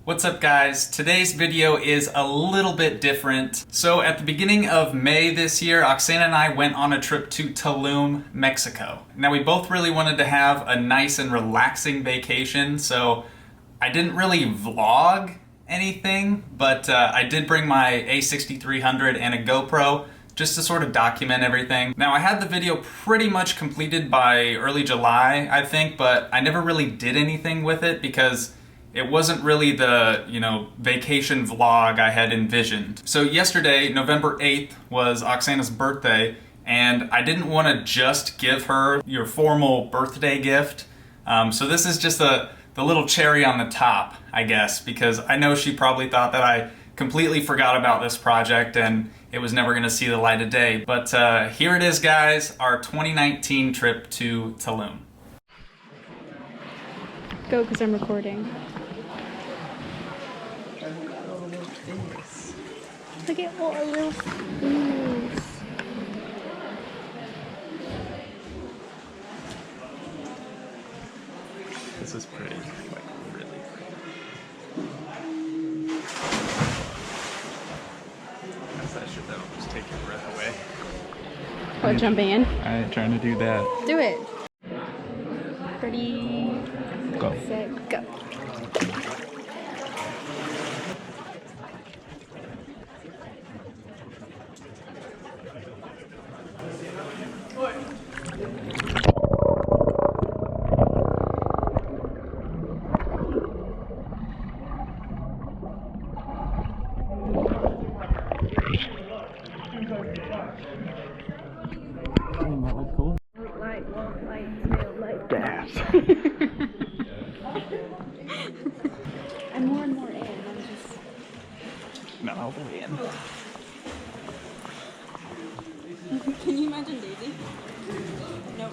What's up guys? Today's video is a little bit different. So at the beginning of May this year, Oxana and I went on a trip to Tulum, Mexico. Now we both really wanted to have a nice and relaxing vacation, so I didn't really vlog anything, but I did bring my A6300 and a GoPro just to sort of document everything. Now I had the video pretty much completed by early July, I think, but I never really did anything with it because it wasn't really the, vacation vlog I had envisioned. So yesterday, November 8th, was Oxana's birthday, and I didn't want to just give her your formal birthday gift. So this is just the little cherry on the top, I guess, because I know she probably thought that I completely forgot about this project and it was never going to see the light of day. But here it is, guys, our 2019 trip to Tulum. Go, because I'm recording. Look at all our little things. This is pretty, like really pretty. That will just take your breath away. What, jumping in? I ain't trying to do that. Do it. Ready, Go. set, go. I'm more and more in. I'm just Not all the way in. Can you imagine Daisy? No.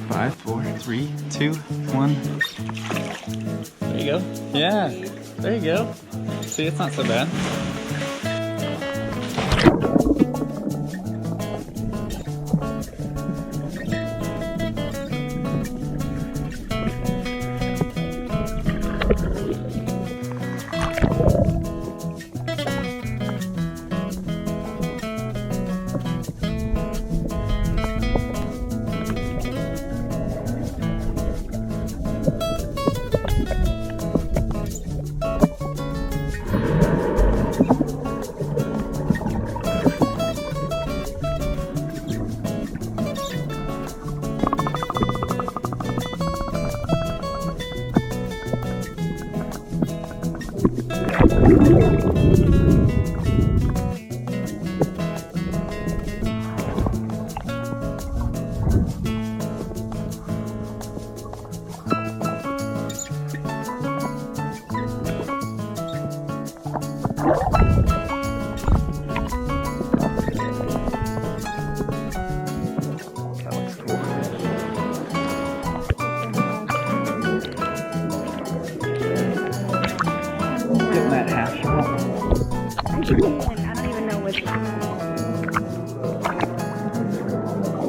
Five, four, three, two, one. There you go. Yeah, there you go. See, it's not so bad.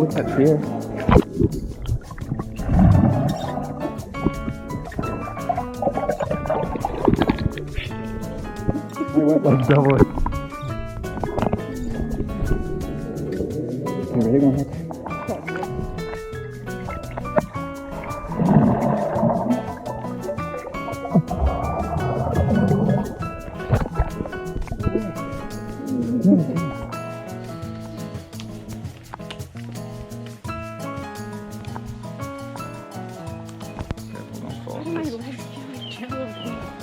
What's that here? I went like double it. You ready, one more time?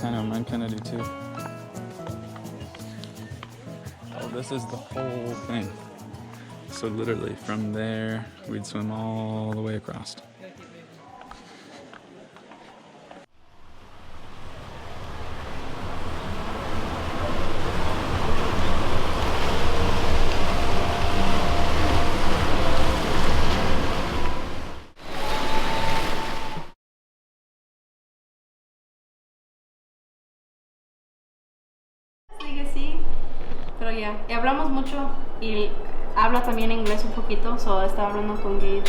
I know, mine kind of do too. Oh, this is the whole thing. So literally from there, we'd swim all the way across. yeah. Y hablamos mucho y habla también inglés un poquito, so estaba hablando con Gage.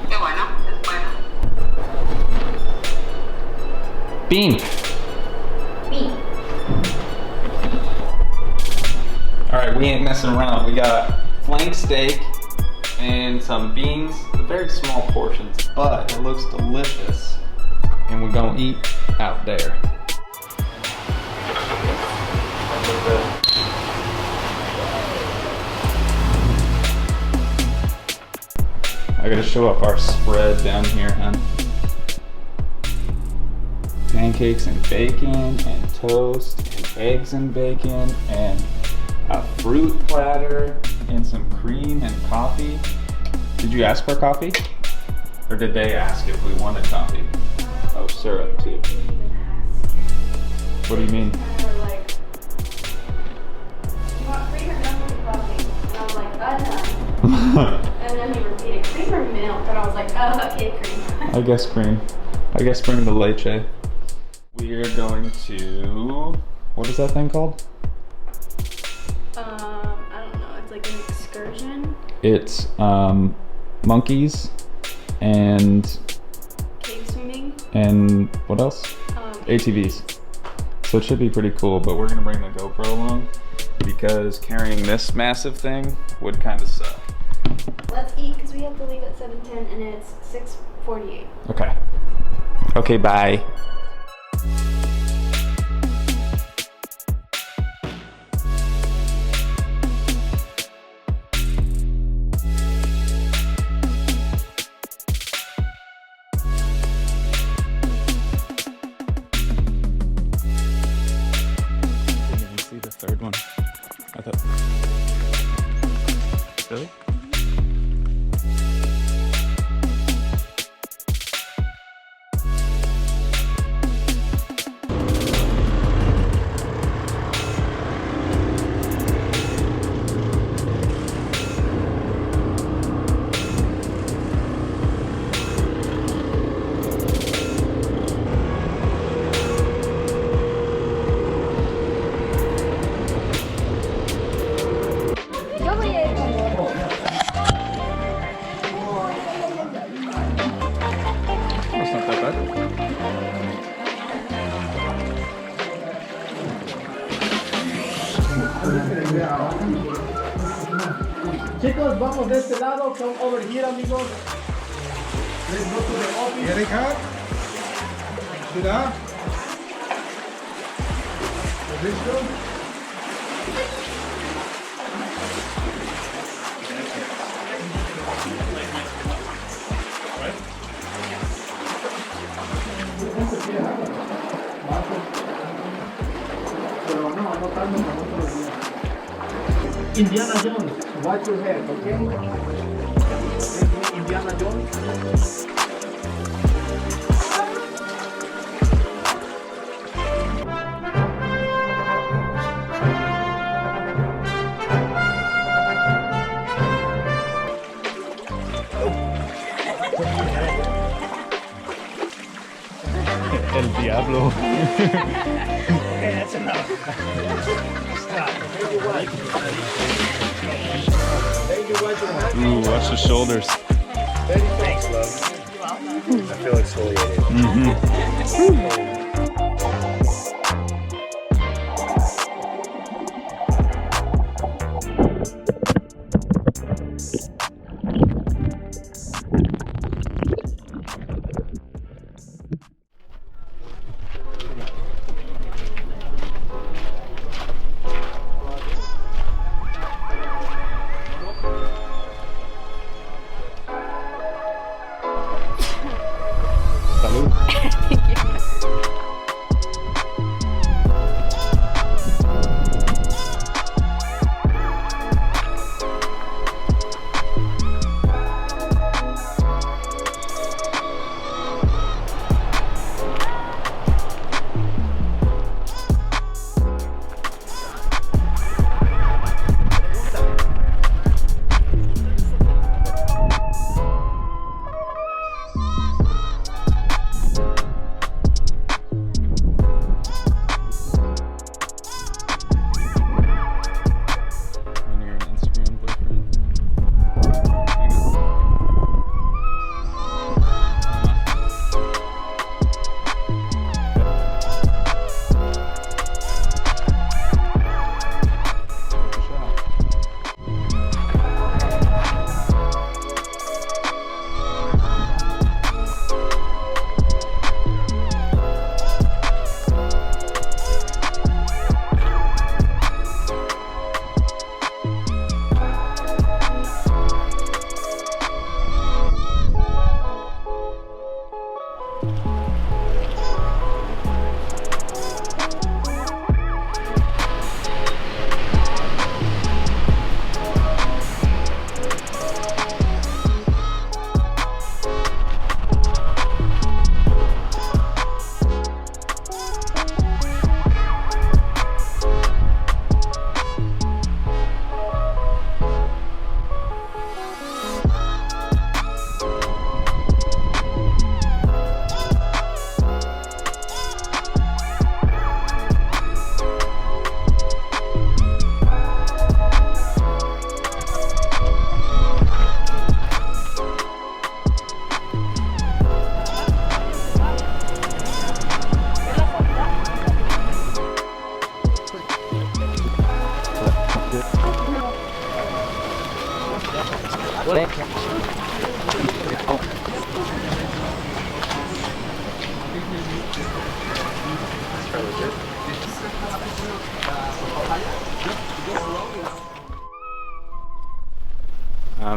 Qué bueno, es bueno. Bean. Bean. All right, we ain't messing around. We got flank steak and some beans, very small portions, but it looks delicious. And we're gonna eat out there. I gotta show off our spread down here, huh? Pancakes and bacon and toast and eggs and bacon and a fruit platter and some cream and coffee. Did you ask for coffee? Or did they ask if we wanted coffee? Oh, syrup too. What do you mean? They were like, "You want cream or milk with coffee?" And I was like, "No." And then he repeated, "Cream or milk?" And I was like, "Oh, okay, cream." I guess cream. I guess cream de leche. We're going to, what is that thing called? I don't know. It's like an excursion. It's monkeys and Cave swimming. and what else? ATVs. So it should be pretty cool, but we're gonna bring the GoPro along because carrying this massive thing would kind of suck. Let's eat because we have to leave at 7:10 and it's 6:48. Okay. Okay, bye. Third one. I thought. Really? That's not that bad. Chicos, vamos de este lado. Come over here, amigos. Let's go to the office. Erika, Sida, Risto. Pero no tanto como otros días. Indiana Jones, watch your head, okay? Indiana Jones. El diablo. Okay, that's enough. Stop. Thank you, watch your head. Ooh, watch the shoulders. Thanks, love. I feel exfoliated. Mm-hmm. Salud. Thank you.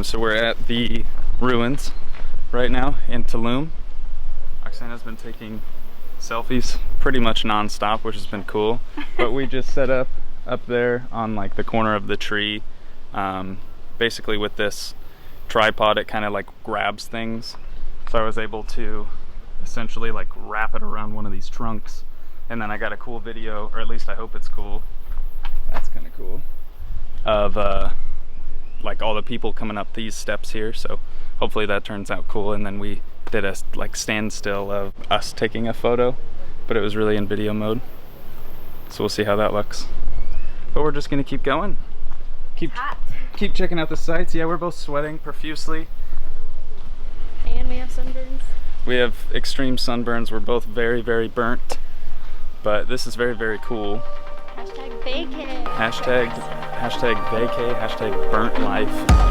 So we're at the ruins right now in Tulum. Oxana's been taking selfies pretty much non-stop, which has been cool. But we just set up there on like the corner of the tree. Basically with this tripod, it kind of like grabs things. So I was able to essentially like wrap it around one of these trunks. And then I got a cool video, or at least I hope it's cool. That's kind of cool. Of like all the people coming up these steps here. So hopefully that turns out cool. And then we did a like standstill of us taking a photo, but it was really in video mode. So we'll see how that looks. But we're just gonna keep going. Keep checking out the sights. Yeah, we're both sweating profusely. And we have sunburns. We have extreme sunburns. We're both very, very burnt. But this is very, very cool. Hashtag vacay. Hashtag vacay, hashtag burnt life.